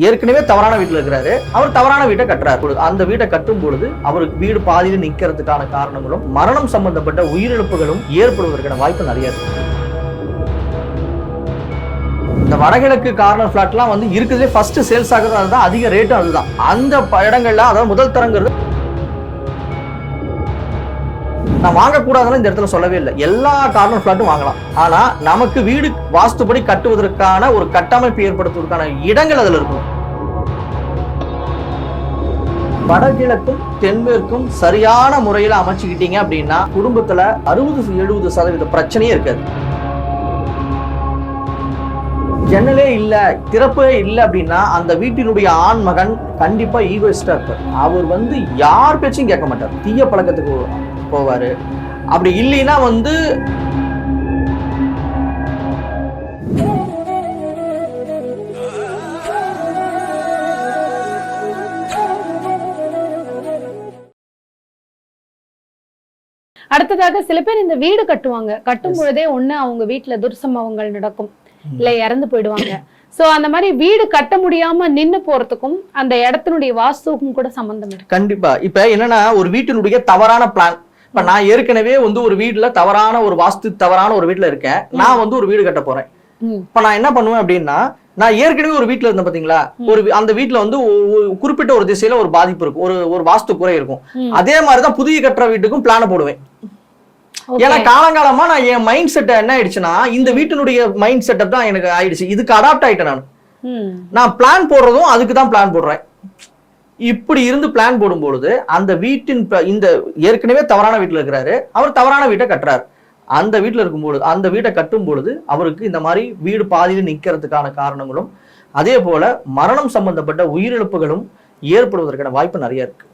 ஏற்கனவே தவறான வீட்டுல இருக்கிறாரு. அவர் தவறான வீட்டை கட்டுறாரு. அந்த வீட்டை கட்டும் பொழுது அவருக்கு வீடு பாதியில நிக்கிறதுக்கான காரணங்களும் மரணம் சம்பந்தப்பட்ட உயிரிழப்புகளும் ஏற்படுவதற்கான வாய்ப்பு நிறைய இருக்கு. இந்த வடகிழக்கு கார்னர் பிளாட்லாம் வந்து இருக்குதுலே ஃபர்ஸ்ட் சேல்ஸ் ஆகுறது அதுதான், அதிக ரேட்டும் அதுதான். அந்த இடங்கள்ல அதாவது முதல் தரங்கிறது நான் வாங்கக்கூடாதுன்னு இந்த இடத்துல சொல்லவே இல்லை. எல்லா கார்னர் பிளாட்டும் வாங்கலாம். ஆனா நமக்கு வீடு வாஸ்துபடி கட்டுவதற்கான ஒரு கட்டமைப்பு ஏற்படுத்துவதற்கான இடங்கள் அதுல இருக்கும். வடகிழக்கும் தென்மேற்கும் சரியான முறையில அமைச்சுக்கிட்டீங்க அப்படின்னா குடும்பத்துல 60-70% பிரச்சனையே இருக்காது. ஜன்னலே இல்ல, திறப்பே இல்லை அப்படின்னா அந்த வீட்டினுடைய ஆண் மகன் கண்டிப்பா ஈகோயிஸ்டா இருப்பார். அவர் வந்து யார் பேச்சையும் கேட்க மாட்டார், தீய பழக்கத்துக்கு போவாரு. அப்படி இல்லைன்னா வந்து அடுத்ததாக சில பேர் இந்த வீடு கட்டுவாங்க. கட்டும் பொழுதே ஒண்ணு அவங்க வீட்டுல துர்சம்பவங்கள் நடக்கும், இல்ல இறந்து போயிடுவாங்க. சோ அந்த மாதிரி வீடு கட்ட முடியாம நின்னு போறதுக்கும் அந்த இடத்தினுடைய வாஸ்துக்கும் கூட சம்பந்தம் இருக்கு. கண்டிப்பா. இப்ப என்னன்னா ஒரு வீட்டினுடைய தவறான பிளான். இப்ப நான் ஏற்கனவே வந்து ஒரு வீட்டுல தவறான ஒரு வாஸ்து தவறான ஒரு வீட்டுல இருக்கேன். நான் வந்து ஒரு வீடு கட்ட போறேன். இப்ப நான் என்ன பண்ணுவேன் அப்படின்னா, நான் ஏற்கனவே ஒரு வீட்டுல இருந்தேன் பாத்தீங்களா, அந்த வீட்டுல வந்து குறிப்பிட்ட ஒரு திசையில ஒரு பாதிப்பு இருக்கும், ஒரு வாஸ்து குறை இருக்கும். அதே மாதிரிதான் புதிய கட்டுற வீட்டுக்கும் பிளான போடுவேன். ஏன்னா காலங்காலமா நான் என் மைண்ட் செட் என்ன ஆயிடுச்சுன்னா, இந்த வீட்டினுடைய மைண்ட் செட்டப் தான் எனக்கு ஆயிடுச்சு. இதுக்கு அடாப்ட் ஆயிட்டேன். நான் பிளான் போடுறதும் அதுக்கு தான் பிளான் போடுறேன். இப்படி இருந்து பிளான் போடும்பொழுது அந்த வீட்டின் இந்த ஏற்கனவே தவறான வீட்டுல இருக்கிறாரு, அவர் தவறான வீட்டை கட்டுறாரு. அந்த வீட்டுல இருக்கும்பொழுது அந்த வீட்டை கட்டும் பொழுது அவருக்கு இந்த மாதிரி வீடு பாதியில நிக்கிறதுக்கான காரணங்களும் அதே போல மரணம் சம்பந்தப்பட்ட உயிரிழப்புகளும் ஏற்படுவதற்கான வாய்ப்பு நிறைய இருக்கு.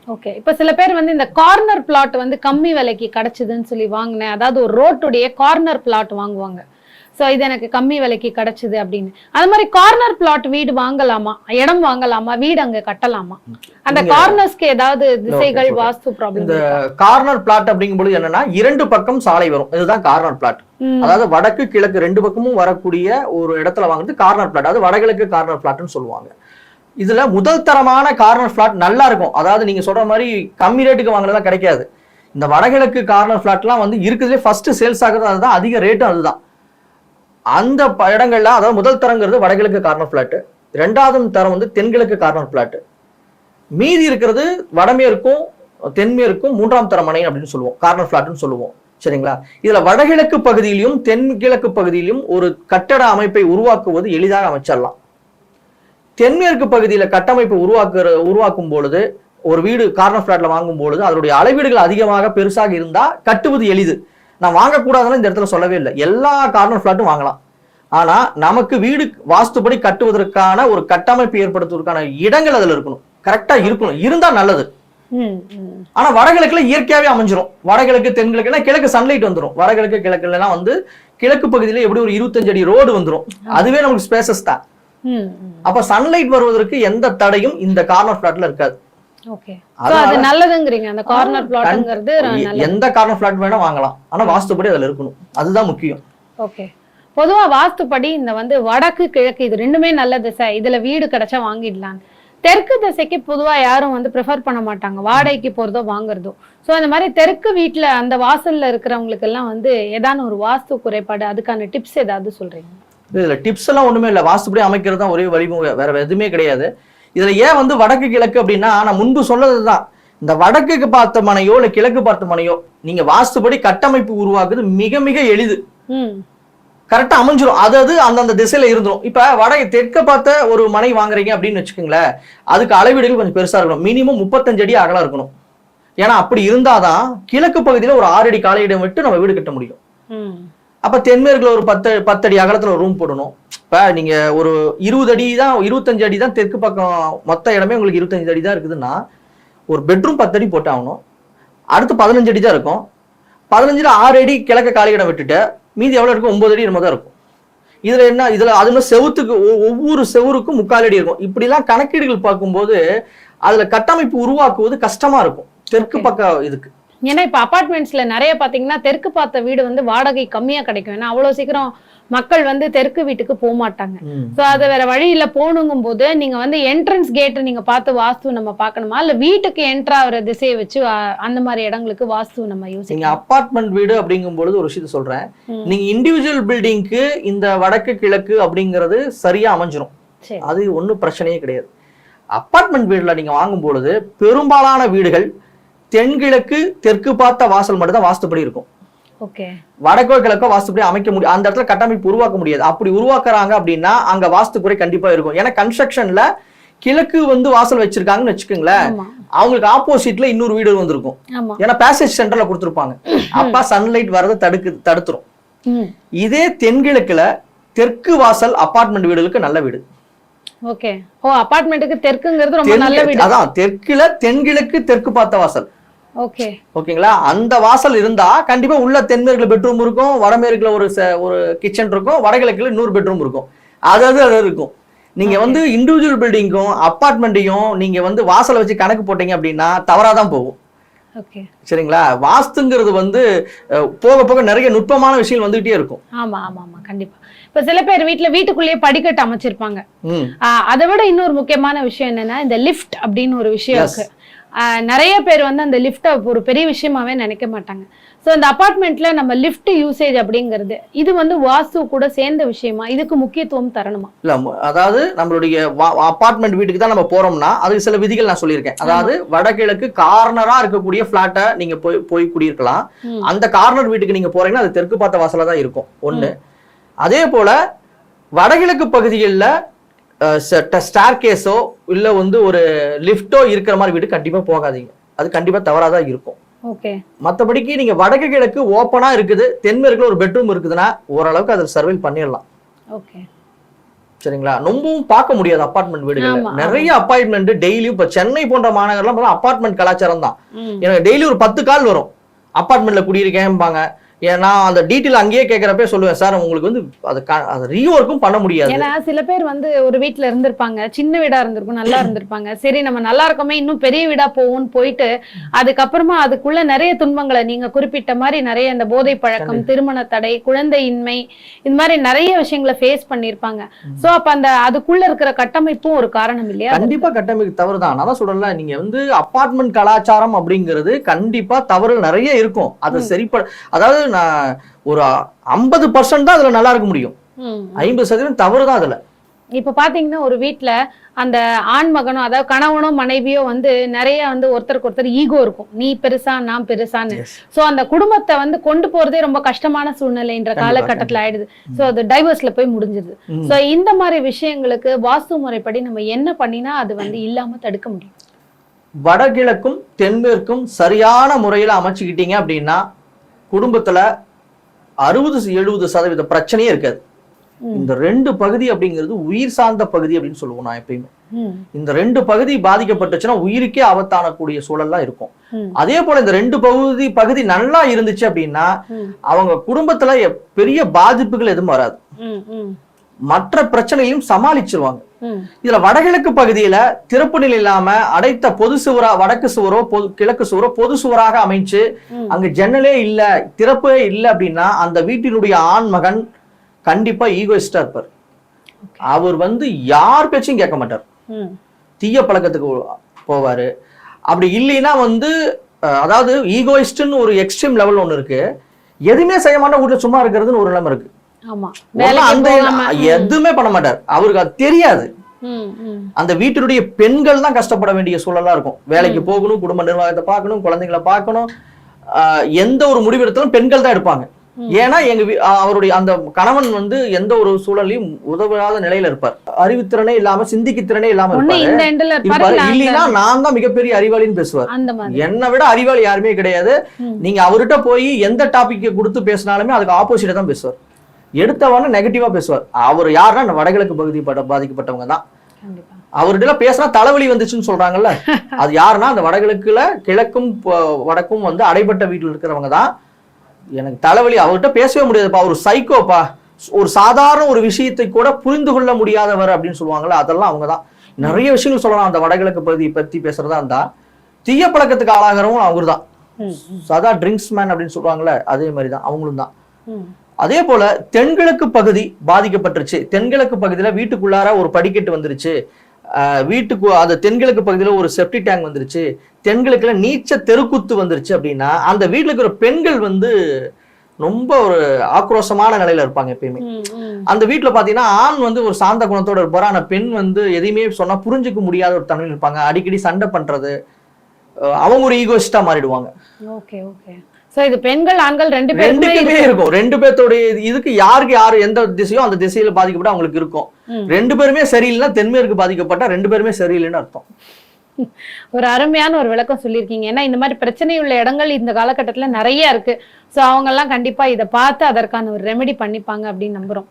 ஓகே. இப்ப சில பேர் வந்து இந்த கார்னர் பிளாட் வந்து கம்மி விலைக்கு கிடைச்சதுன்னு சொல்லி வாங்கினேன், அதாவது ஒரு ரோட்டுடைய கார்னர் பிளாட் வாங்குவாங்க. சோ இது எனக்கு கம்மி விலைக்கு கிடைச்சது அப்படின்னு. அது மாதிரி கார்னர் பிளாட் வீடு வாங்கலாமா, இடம் வாங்கலாமா, வீடு அங்க கட்டலாமா? அந்த கார்னர்ஸ்க்கு ஏதாவது திசைகள் வாஸ்து ப்ராப்ளம்? இந்த கார்னர் பிளாட் அப்படிங்கும்போது என்னன்னா, இரண்டு பக்கம் சாலை வரும், இதுதான் கார்னர் பிளாட். அதாவது வடக்கு கிழக்கு ரெண்டு பக்கமும் வரக்கூடிய ஒரு இடத்துல வாங்குறது கார்னர் பிளாட். அது வடகிழக்கு கார்னர் பிளாட்னு சொல்லுவாங்க. இதுல முதல் தரமான கார்னர் பிளாட் நல்லா இருக்கும். அதாவது நீங்க சொல்ற மாதிரி கம்மி ரேட்டுக்கு வாங்குறதெல்லாம் கிடைக்காது. இந்த வடகிழக்கு கார்னர் பிளாட்லாம் வந்து இருக்குதுலே ஃபர்ஸ்ட் சேல்ஸ் ஆகுறது அதுதான், அதிக ரேட்டும் அதுதான். அந்த இடங்கள்ல அதாவது முதல் தரங்கிறது வடகிழக்கு கார்னர் பிளாட், இரண்டாவது தரம் வந்து தென்கிழக்கு கார்னர் பிளாட், மீதி இருக்கிறது வடமேற்கும் தென்மேற்கும் மூன்றாம் தர மனை அப்படின்னு சொல்லுவோம், கார்னர் பிளாட்னு சொல்லுவோம். சரிங்களா? இதுல வடகிழக்கு பகுதியிலும் தென்கிழக்கு பகுதியிலும் ஒரு கட்டட அமைப்பை உருவாக்குவது எளிதாக அமைச்சிடலாம். தென்மேற்கு பகுதியில கட்டமைப்பு உருவாக்கும் பொழுது ஒரு வீடு கார்னர் பிளாட்ல வாங்கும் பொழுது அதனுடைய அளவீடுகள் அதிகமாக பெருசாக இருந்தா கட்டுவது எளிது. நான் வாங்கக்கூடாதுன்னு இந்த இடத்துல சொல்லவே இல்லை. எல்லா கார்னர் பிளாட்டும் வாங்கலாம். ஆனா நமக்கு வீடு வாஸ்துபடி கட்டுவதற்கான ஒரு கட்டமைப்பு ஏற்படுத்துவதற்கான இடங்கள் அதுல இருக்கணும், கரெக்டா இருக்கணும், இருந்தா நல்லது. ஆனா வடகிழக்குல இயற்கையாவே அமைஞ்சிரும். வடகிழக்கு தென்கிழக்குனா கிழக்கு சன்லைட் வந்துடும். வடகிழக்கு கிழக்குல எல்லாம் வந்து கிழக்கு பகுதியில எப்படி ஒரு 25 அடி ரோடு வந்துடும், அதுவே நமக்கு ஸ்பேசஸ் தான். அப்ப சன்லைட் வருவதற்கு எந்த தடையும் இந்த கார்னர் பிளாட்ல இருக்காது. எந்த கார்னர் பிளாட் வேணா வாங்கலாம், ஆனா வாஸ்துபடி அதுல இருக்கணும், அதுதான் முக்கியம். ஓகே. பொதுவா வாஸ்துபடி இந்த வந்து வடக்கு கிழக்கு இது ரெண்டுமே நல்ல திசை, இதுல வீடு கிடைச்சா வாங்கிடலாம். தெற்கு திசைக்கு பொதுவா யாரும் வந்து ப்ரிஃபர் பண்ண மாட்டாங்க, வாடகைக்கு போறதோ வாங்குறதோ. சோ அந்த மாதிரி தெற்கு வீட்டுல அந்த வாசல்ல இருக்கிறவங்களுக்கு எல்லாம் வந்து ஏதாவது ஒரு வாஸ்து குறைபாடு, அதுக்கான டிப்ஸ் ஏதாவது சொல்றீங்க? இதுல டிப்ஸ் எல்லாம் ஒண்ணுமே இல்லை, வாஸ்துபடி அமைக்கிறது தான் ஒரே வழிமுறை, வேற எதுவுமே கிடையாது. இதுல ஏன் வந்து வடக்கு கிழக்கு அப்படின்னா, நான் முன்பு சொன்னதுதான், இந்த வடக்குக்கு பார்த்த மனையோ இல்ல கிழக்கு பார்த்த மனையோ நீங்க வாஸ்துபடி கட்டமைப்பு உருவாக்குறது மிக மிக எளிது, கரெக்டா அமைஞ்சிரும். அது அந்தந்த திசையில இருந்துரும். இப்ப தெற்க பார்த்த ஒரு மனை வாங்குறீங்க அப்படின்னு வச்சுக்கோங்களேன், அதுக்கு அளவீடுகள் கொஞ்சம் பெருசா இருக்கணும், மினிமம் 35 அடி அகலம் இருக்கணும். ஏன்னா அப்படி இருந்தாதான் கிழக்கு பகுதியில ஒரு 6 அடி காலை இடம் விட்டு நம்ம வீடு கட்ட முடியும். அப்ப தென்மேற்குல ஒரு 10 அடி அகலத்துல ஒரு ரூம் போடணும். இப்ப நீங்க ஒரு 20 அடி தான் 25 அடி தான் தெற்கு பக்கம், மொத்த இடமே உங்களுக்கு 25 அடி தான் இருக்குதுன்னா ஒரு பெட்ரூம் 10 அடி போட்டு ஆகணும். அடுத்து 15 அடி தான் இருக்கும். 15ல 6 அடி கிழக்க காலி இடம் விட்டுட்டு மீதி எவ்வளவு இருக்கும், 9 அடி என்னமோ தான் இருக்கும். இதுல என்ன, இதுல அது செவுத்துக்கு ஒவ்வொரு செவுருக்கும் 3/4 அடி இருக்கும். இப்படி எல்லாம் கணக்கீடுகள் பார்க்கும்போது அதுல கட்டமைப்பு உருவாக்குவது கஷ்டமா இருக்கும் தெற்கு பக்கம் இதுக்கு. ஏன்னா இப்ப அபார்ட்மெண்ட்ஸ்ல நிறைய பாத்தீங்கன்னா தெற்கு பார்த்த வீடு வந்து வாடகை கம்மியா கிடைக்கும். ஏன்னா அவ்வளவு சீக்கிரம் மக்கள் வந்து தெற்கு வீட்டுக்கு போக மாட்டாங்க. சோ அது வேற வழியில போகணுங்கும் போது நீங்க வந்து என்ட்ரன்ஸ் கேட் நீங்க பார்த்து வாஸ்து நம்ம பார்க்கணுமா, இல்ல வீட்டுக்கு என்ட்ரா ஆகிற திசையை வச்சு அந்த மாதிரி இடங்களுக்கு வாஸ்து நம்ம யோசிக்க? நீங்க அபார்ட்மெண்ட் வீடு அப்படிங்கும் பொழுது ஒரு விஷயத்த சொல்றேன், நீங்க இண்டிவிஜுவல் பில்டிங்க்கு இந்த வடக்கு கிழக்கு அப்படிங்கிறது சரியா அமைஞ்சிரும், அது ஒன்றும் பிரச்சனையே கிடையாது. அபார்ட்மெண்ட் வீடுல நீங்க வாங்கும் பொழுது பெரும்பாலான வீடுகள் தென்கிழக்கு தெற்கு பார்த்த வாசல் மட்டும் தான் வாஸ்துப்படி இருக்கும். வடக்கோ கிழக்கோ வாஸ்துப்படி அமைக்க முடியும், அந்த இடத்துல கட்டமைப்பு உருவாக்க முடியாது. அப்படி உருவாக்குறாங்க அப்படின்னா அங்க வாஸ்து குறை கண்டிப்பா இருக்கும். ஏன்னா கன்ஸ்ட்ரக்ஷன்ல கிழக்கு வந்து வாசல் வச்சிருக்காங்கன்னு வச்சுக்கோங்களேன், அவங்களுக்கு ஆப்போசிட்ல இன்னொரு வீடு வந்திருக்கும். ஏன்னா பேசேஜ் சென்டர்ல கொடுத்துருப்பாங்க, அப்பா சன்லைட் வரதை தடுத்துரும். இதே தென்கிழக்குல தெற்கு வாசல் அபார்ட்மெண்ட் வீடுகளுக்கு நல்ல வீடு. ஓகே, ஓ அபார்ட்மெண்ட்டுக்கு தெற்குங்கிறது ரொம்ப நல்ல வீடு. அதான் தெற்குல தென்கிழக்கு தெற்கு பார்த்த வாசல். ஓகே, ஓகேங்களா, அந்த வாசல் இருந்தா கண்டிப்பா உள்ள தென்மேற்குல பெட்ரூம் இருக்கும், வடமேற்குல ஒரு கிச்சன் இருக்கும், வடகிழக்குல 100 பெட்ரூம் இருக்கும். அது இருக்கும். நீங்க வந்து இண்டிவிஜுவல் பில்டிங்கும் அபார்ட்மெண்ட்டையும் நீங்க வந்து வாசலை வச்சு கணக்கு போட்டீங்க அப்படின்னா தவறாதான் போகும். சரிங்களா, வாஸ்துங்கிறது வந்து போக போக நிறைய நுட்பமான விஷயம் வந்துகிட்டே இருக்கும். ஆமா ஆமா ஆமா கண்டிப்பா. இப்ப சில பேர் வீட்டுக்குள்ளேயே படிக்கட்டு அமைச்சிருப்பாங்க. அதை விட இன்னொரு முக்கியமான விஷயம் என்னன்னா, இந்த லிஃப்ட் அப்படின்னு ஒரு விஷயம் இருக்கு. நிறைய பேர் வந்து அந்த லிஃப்ட ஒரு பெரிய விஷயமாவே நினைக்க மாட்டாங்க. சோ அந்த அபார்ட்மெண்ட்ல நம்ம லிஃப்ட் யூசேஜ் அப்படிங்கிறது இது வந்து வாஸ்து கூட சேர்ந்த விஷயமா, இதுக்கு முக்கியத்துவம் தரணுமா? இல்ல, அதாவது நம்மளுடைய அபார்ட்மெண்ட் வீட்டுக்கு தான் நம்ம போறோம்னா அதுக்கு சில விதிகள் நான் சொல்லியிருக்கேன். அதாவது வடகிழக்கு கார்னரா இருக்கக்கூடிய பிளாட்டை நீங்க போய் குடியிருக்கலாம். அந்த கார்னர் வீட்டுக்கு நீங்க போறீங்கன்னா அது தெற்கு பார்த்த வாசலா தான் இருக்கும் ஒண்ணு. அதே போல வடகிழக்கு பகுதிகளில் ஸ்டார் கேஸோ இல்ல வந்து ஒரு லிஃப்டோ இருக்கிற மாதிரி வீடு கண்டிப்பா போகாதீங்க, அது கண்டிப்பா தவறாதான் இருக்கும். மற்றபடிக்கு நீங்க வடக்கு கிழக்கு ஓப்பனா இருக்குது, தென்மேற்குல ஒரு பெட்ரூம் இருக்குதுன்னா ஓரளவுக்கு அதில் சர்வைல் பண்ணிடலாம். சரிங்களா, ரொம்பவும் பார்க்க முடியாது அபார்ட்மெண்ட் வீடுகள். நிறைய அபார்ட்மெண்ட் டெய்லியும் இப்ப சென்னை போன்ற மாநகர்லாம் அபார்ட்மெண்ட் கலாச்சாரம் தான். எனக்கு டெய்லி ஒரு 10 கால் வரும், அபார்ட்மெண்ட்ல குடியிருக்கேன்பாங்க. ஏன்னா அந்த டீட்டெயில் அங்கேயே கேட்கறப்பே சொல்லுவேன், சார் உங்களுக்கு வந்து அது ரீஒர்க்கும் பண்ண முடியாது. ஏன்னா சில பேர் வந்து ஒரு வீட்டுல இருந்திருப்பாங்க, சின்ன வீடா இருந்திருக்கும், நல்லா இருந்திருப்பாங்க, சரி நம்ம நல்லா இருக்கோமே இன்னும் பெரிய வீடா போவோம்னு போயிட்டு அதுக்கப்புறமா அதுக்குள்ள நிறைய துன்பங்களை நீங்க குறிப்பிட்ட மாதிரி நிறைய இந்த போதை பழக்கம், திருமண தடை, குழந்தையின்மை, இந்த மாதிரி நிறைய விஷயங்களை ஃபேஸ் பண்ணிருப்பாங்க. சோ அப்ப அந்த அதுக்குள்ள இருக்கிற கட்டமைப்பும் ஒரு காரணம் இல்லையா? கண்டிப்பா கட்டமைப்பு தவறுதான். நான் சொல்லல, நீங்க வந்து அபார்ட்மெண்ட் கலாச்சாரம் அப்படிங்கிறது கண்டிப்பா தவறு நிறைய இருக்கும். அது சரிப்பட, அதாவது ஒரு 50% தான் அதுல நல்லா இருக்க முடியும், 50% தவறுதான் அதுல. இப்ப பாத்தீங்கன்னா ஒரு வீட்டுல அந்த ஆண் மகனோ அதாவது கணவனோ மனைவியோ வந்து நிறைய வந்து ஒருத்தருக்கு ஒருத்தர் ஈகோ இருக்கும், நீ பெருசா நான் பெருசான்னு. சோ அந்த குடும்பத்தை வந்து கொண்டு போறதே ரொம்ப கஷ்டமான சூழ்நிலைன்ற காலகட்டத்துல ஆயிடுது. சோ அது டைவர்ஸ்ல போய் முடிஞ்சுது. சோ இந்த மாதிரி விஷயங்களுக்கு வாஸ்து முறைப்படி நம்ம என்ன பண்ணினா அது வந்து இல்லாம தடுக்க முடியும்? வடகிழக்கும் தென்மேற்கும் சரியான முறையில அமைச்சுக்கிட்டீங்க அப்படின்னா குடும்பத்துல 60-70% பிரச்சனையே இருக்காது. இந்த 2 பகுதி அப்படிங்கிறது உயிர் சார்ந்த பகுதி அப்படின்னு சொல்லுவோம் நான் எப்பயுமே. இந்த 2 பகுதி பாதிக்கப்பட்டுச்சுன்னா உயிருக்கே ஆபத்தான கூடிய சூழல்லாம் இருக்கும். அதே போல இந்த 2 பகுதி நல்லா இருந்துச்சு அப்படின்னா அவங்க குடும்பத்துல பெரிய பாதிப்புகள் எதுவும் வராது, மற்ற பிரச்சனையும் சமாளிச்சிருவாங்க. இதுல வடகிழக்கு பகுதியில திறப்பு நிலை இல்லாம அடைத்த பொது சுவரா, வடக்கு சுவரோ கிழக்கு சுவரோ பொது சுவராக அமைச்சு அங்க ஜன்னலே இல்ல, திறப்பே இல்லை அப்படின்னா அந்த வீட்டினுடைய ஆண் மகன் கண்டிப்பா ஈகோயிஸ்டா இருப்பார். அவர் வந்து யார் பேச்சும் கேட்க மாட்டார், தீய பழக்கத்துக்கு போவாரு. அப்படி இல்லைன்னா வந்து அதாவது ஈகோயிஸ்ட்னு ஒரு எக்ஸ்ட்ரீம் லெவல் ஒண்ணு இருக்கு, எதுவுமே செய்ய மாட்டா வீட்டுல சும்மா இருக்கிறதுன்னு ஒரு நிலைமை இருக்கு. எதுவுமே பண்ண மாட்டார், அவருக்கு அது தெரியாது. அந்த வீட்டினுடைய பெண்கள் தான் கஷ்டப்பட வேண்டிய சூழலா இருக்கும். வேலைக்கு போகணும், குடும்ப நிர்வாகத்தை பார்க்கணும், குழந்தைங்களை பார்க்கணும், எந்த ஒரு முடிவெடுத்தாலும் பெண்கள் தான் எடுப்பாங்க. ஏன்னா அவருடைய அந்த கணவன் வந்து எந்த ஒரு சூழலையும் உதவாத நிலையில இருப்பார், அறிவுத்திறனே இல்லாம சிந்திக்க திறனே இல்லாம இருப்பாரு. இல்லைன்னா நான் தான் மிகப்பெரிய அறிவாளின்னு பேசுவார். என்னை விட அறிவாளி யாருமே கிடையாது. நீங்க அவர்கிட்ட போய் எந்த டாபிக் கொடுத்து பேசினாலுமே அதுக்கு ஆப்போசிட்டா தான் பேசுவார், எடுத்தவன நெகட்டிவா பேசுவார். அவர் யாருன்னா வடகிழக்கு பகுதி பாதிக்கப்பட்டவங்க தான். அவர்கிட்ட பேசினா தலைவலி வந்துச்சுன்னு சொல்றாங்கல்ல, அது யாருன்னா அந்த வடகிழக்குல கிழக்கும் வடக்கும் வந்து அடைபட்ட வீட்டில் இருக்கிறவங்க தான். எனக்கு தலைவலி, அவர்கிட்ட பேசவே முடியாதுப்பா, ஒரு சைக்கோப்பா, ஒரு சாதாரண ஒரு விஷயத்தை கூட புரிந்து கொள்ள முடியாதவர் அப்படின்னு சொல்லுவாங்கல்ல, அதெல்லாம் அவங்கதான். நிறைய விஷயங்கள் சொல்லலாம் அந்த வடகிழக்கு பகுதியை பத்தி பேசுறதா இருந்தா. தீய பழக்கத்துக்கு ஆளாகிறவங்க அவரு தான், சதா ட்ரிங்க்ஸ் மேன் அப்படின்னு சொல்லுவாங்கல்ல, அதே மாதிரிதான் அவங்களும் தான். அதே போல தென்கிழக்கு பகுதி பாதிக்கப்பட்டுருச்சு, தென்கிழக்கு பகுதியில வீட்டுக்குள்ளார ஒரு படிக்கட்டு வந்துருச்சு, வீட்டுக்கு அது தென்கிழக்கு பகுதியில ஒரு செப்டி டேங்க் வந்துருச்சு, தென்கிழக்குல நீச்ச தெருக்குத்து வந்துருச்சு அப்படின்னா அந்த வீட்டுல இருக்கிற பெண்கள் வந்து ரொம்ப ஒரு ஆக்ரோஷமான நிலையில இருப்பாங்க எப்பயுமே. அந்த வீட்டுல பாத்தீங்கன்னா ஆண் வந்து ஒரு சாந்த குணத்தோட இருப்பாரு, ஆனா பெண் வந்து எதையுமே சொன்னா புரிஞ்சுக்க முடியாத ஒரு தன்மையில் இருப்பாங்க, அடிக்கடி சண்டை பண்றது, அவங்க ஒரு ஈகோயிஸ்டா மாறிடுவாங்க. Okay okay. சோ இது பெண்கள் ஆண்கள் ரெண்டு பேருக்குமே இருக்கும். ரெண்டு பேர்த்தோடைய இதுக்கு யாருக்கு யாரு எந்த திசையோ அந்த திசையில பாதிக்கப்பட்ட அவங்களுக்கு இருக்கும். ரெண்டு பேருமே சரியில்லைன்னா தென்மேற்கு பாதிக்கப்பட்டா ரெண்டு பேருமே சரியில்லைன்னு அர்த்தம். ஒரு அருமையான ஒரு விளக்கம் சொல்லியிருக்கீங்க. ஏன்னா இந்த மாதிரி பிரச்சனை உள்ள இடங்கள் இந்த காலகட்டத்துல நிறைய இருக்கு. சோ அவங்க எல்லாம் கண்டிப்பா இதை பார்த்து அதற்கான ஒரு ரெமெடி பண்ணிப்பாங்க அப்படின்னு நம்புறோம்.